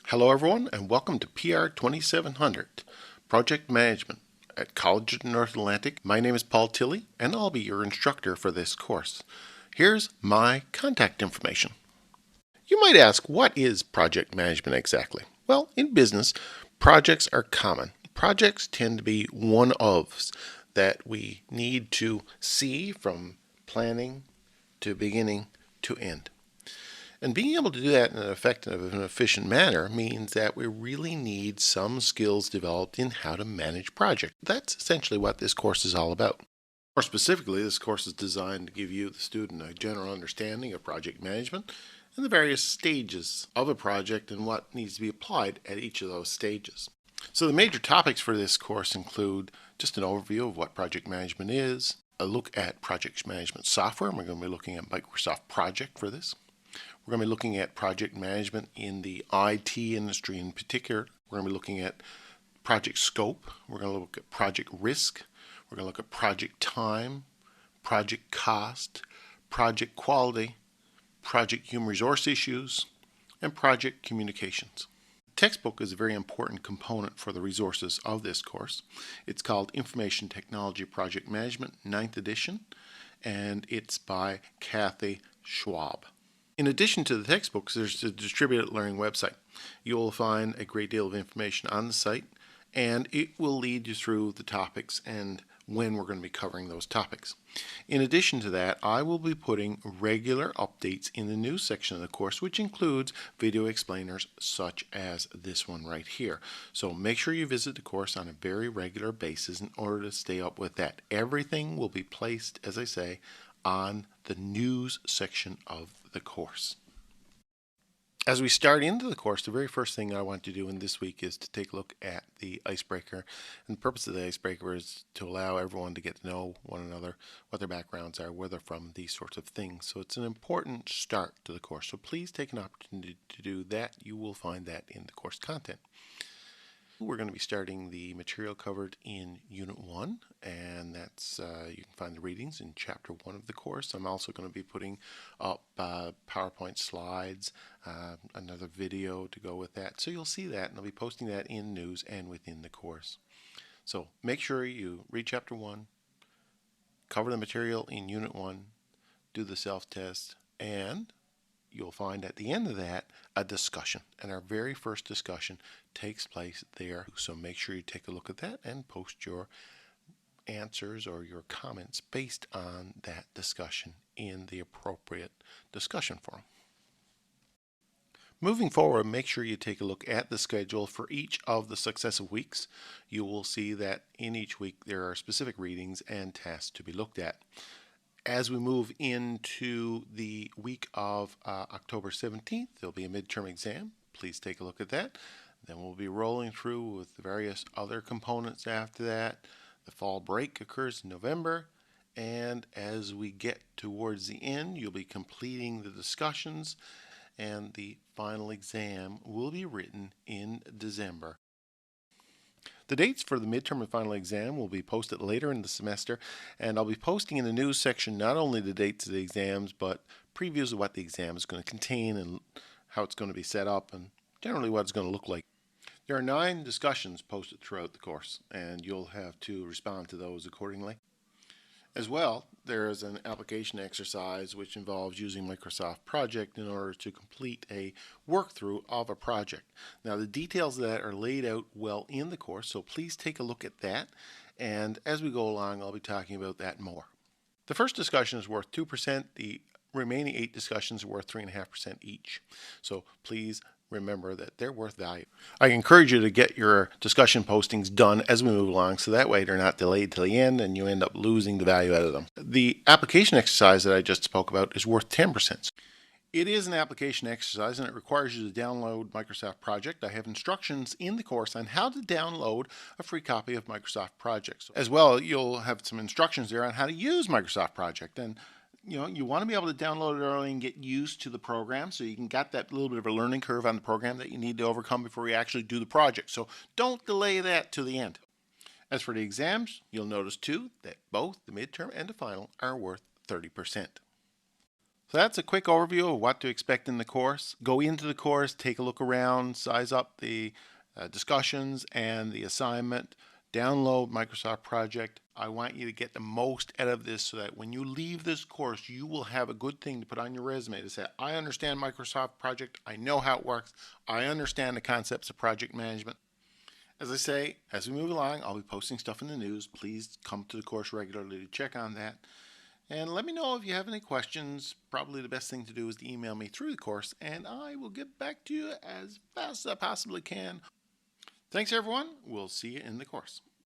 Hello everyone and welcome to PR2700, Project Management at College of North Atlantic. My name is Paul Tilley and I'll be your instructor for this course. Here's my contact information. You might ask, what is project management exactly? Well, in business, projects are common. Projects tend to be one-ofs that we need to see from planning to beginning to end. And being able to do that in an effective and efficient manner means that we really need some skills developed in how to manage projects. That's essentially what this course is all about. More specifically, this course is designed to give you, the student, a general understanding of project management and the various stages of a project and what needs to be applied at each of those stages. So the major topics for this course include just an overview of what project management is, a look at project management software, and we're going to be looking at Microsoft Project for this. We're going to be looking at project management in the IT industry in particular. We're going to be looking at project scope. We're going to look at project risk. We're going to look at project time, project cost, project quality, project human resource issues, and project communications. The textbook is a very important component for the resources of this course. It's called Information Technology Project Management, 9th edition, and it's by Kathy Schwab. In addition to the textbooks, there's a distributed learning website. You will find a great deal of information on the site, and it will lead you through the topics and when we're going to be covering those topics. In addition to that, I will be putting regular updates in the news section of the course, which includes video explainers such as this one right here. So make sure you visit the course on a very regular basis in order to stay up with that. Everything will be placed, as I say, on the news section of the course. As we start into the course, the very first thing I want to do in this week is to take a look at the icebreaker. And the purpose of the icebreaker is to allow everyone to get to know one another, what their backgrounds are, where they're from, these sorts of things. So it's an important start to the course. So please take an opportunity to do that. You will find that in the course content. We're going to be starting the material covered in Unit 1, and that's you can find the readings in Chapter 1 of the course. I'm also going to be putting up PowerPoint slides, another video to go with that. So you'll see that, and I'll be posting that in news and within the course. So make sure you read Chapter 1, cover the material in Unit 1, do the self-test, and you'll find at the end of that a discussion, and our very first discussion takes place there. So make sure you take a look at that and post your answers or your comments based on that discussion in the appropriate discussion forum. Moving forward, make sure you take a look at the schedule for each of the successive weeks. You will see that in each week there are specific readings and tasks to be looked at. As we move into the week of October 17th, there'll be a midterm exam. Please take a look at that. Then we'll be rolling through with the various other components after that. The fall break occurs in November. And as we get towards the end, you'll be completing the discussions, and the final exam will be written in December. The dates for the midterm and final exam will be posted later in the semester, and I'll be posting in the news section not only the dates of the exams, but previews of what the exam is going to contain and how it's going to be set up and generally what it's going to look like. There are 9 discussions posted throughout the course, and you'll have to respond to those accordingly. As well, there is an application exercise which involves using Microsoft Project in order to complete a workthrough of a project. Now, the details of that are laid out well in the course, so please take a look at that. And as we go along, I'll be talking about that more. The first discussion is worth 2%. The remaining 8 discussions are worth 3.5% each. So please remember that they're worth value. I encourage you to get your discussion postings done as we move along, so that way they're not delayed till the end and you end up losing the value out of them. The application exercise that I just spoke about is worth 10%. It is an application exercise and it requires you to download Microsoft Project. I have instructions in the course on how to download a free copy of Microsoft Project. As well, you'll have some instructions there on how to use Microsoft Project. And you want to be able to download it early and get used to the program so you can get that little bit of a learning curve on the program that you need to overcome before you actually do the project. So don't delay that to the end. As for the exams, you'll notice too that both the midterm and the final are worth 30%. So that's a quick overview of what to expect in the course. Go into the course, take a look around, size up the discussions and the assignment, download Microsoft Project. I want you to get the most out of this so that when you leave this course, you will have a good thing to put on your resume to say, I understand Microsoft Project, I know how it works, I understand the concepts of project management. As I say, as we move along, I'll be posting stuff in the news. Please come to the course regularly to check on that. And let me know if you have any questions. Probably the best thing to do is to email me through the course, and I will get back to you as fast as I possibly can. Thanks, everyone. We'll see you in the course.